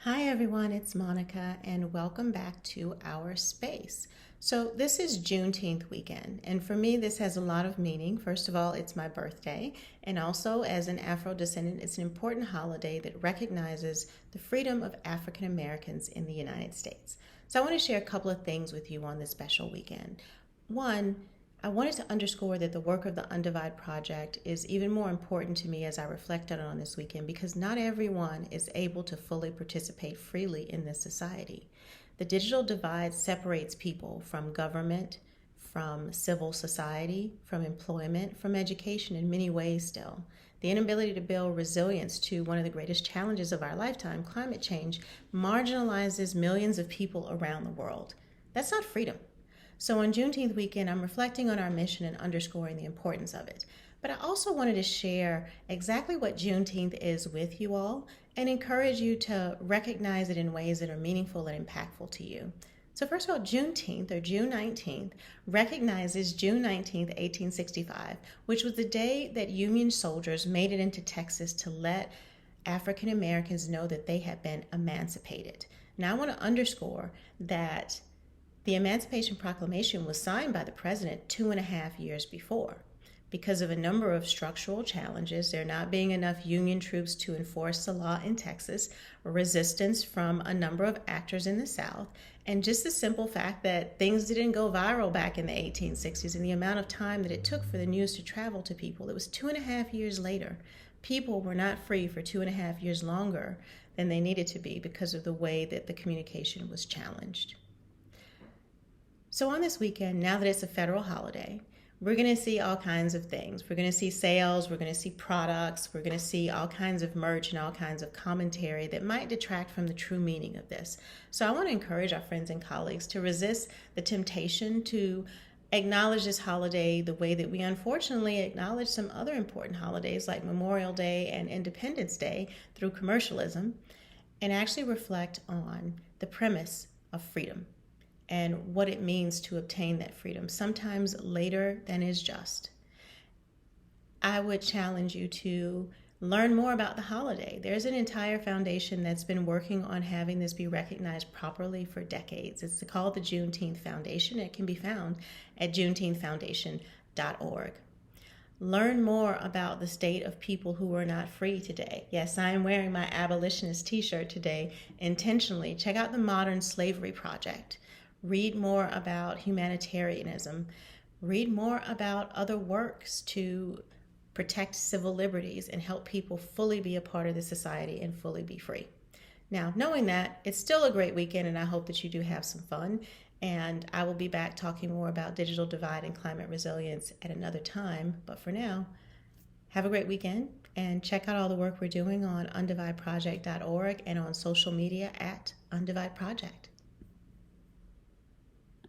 Hi everyone, it's Monica and welcome back to our space. So this is Juneteenth weekend, and for me this has a lot of meaning. First of all, it's my birthday, and also as an Afro-descendant, it's an important holiday that recognizes the freedom of African Americans in the United States. So I want to share a couple of things with you on this special weekend. One, I wanted to underscore that the work of the Undivide Project is even more important to me as I reflected on this weekend because not everyone is able to fully participate freely in this society. The digital divide separates people from government, from civil society, from employment, from education in many ways still. The inability to build resilience to one of the greatest challenges of our lifetime, climate change, marginalizes millions of people around the world. That's not freedom. So on Juneteenth weekend, I'm reflecting on our mission and underscoring the importance of it. But I also wanted to share exactly what Juneteenth is with you all and encourage you to recognize it in ways that are meaningful and impactful to you. So first of all, Juneteenth, or June 19th, recognizes June 19th, 1865, which was the day that Union soldiers made it into Texas to let African Americans know that they had been emancipated. Now I want to underscore that the Emancipation Proclamation was signed by the president 2.5 years before. Because of a number of structural challenges, there not being enough Union troops to enforce the law in Texas, resistance from a number of actors in the South, and just the simple fact that things didn't go viral back in the 1860s and the amount of time that it took for the news to travel to people. It was 2.5 years later. People were not free for 2.5 years longer than they needed to be because of the way that the communication was challenged. So on this weekend, now that it's a federal holiday, we're going to see all kinds of things. We're going to see sales, we're going to see products, we're going to see all kinds of merch and all kinds of commentary that might detract from the true meaning of this. So I want to encourage our friends and colleagues to resist the temptation to acknowledge this holiday the way that we unfortunately acknowledge some other important holidays like Memorial Day and Independence Day through commercialism, and actually reflect on the premise of freedom and what it means to obtain that freedom, sometimes later than is just. I would challenge you to learn more about the holiday. There's an entire foundation that's been working on having this be recognized properly for decades. It's called the Juneteenth Foundation. It can be found at juneteenthfoundation.org. Learn more about the state of people who are not free today. Yes, I am wearing my abolitionist t-shirt today intentionally. Check out the Modern Slavery Project. Read more about humanitarianism. Read more about other works to protect civil liberties and help people fully be a part of the society and fully be free. Now, knowing that, it's still a great weekend and I hope that you do have some fun. And I will be back talking more about digital divide and climate resilience at another time. But for now, have a great weekend and check out all the work we're doing on undivideproject.org and on social media at Undivide Project.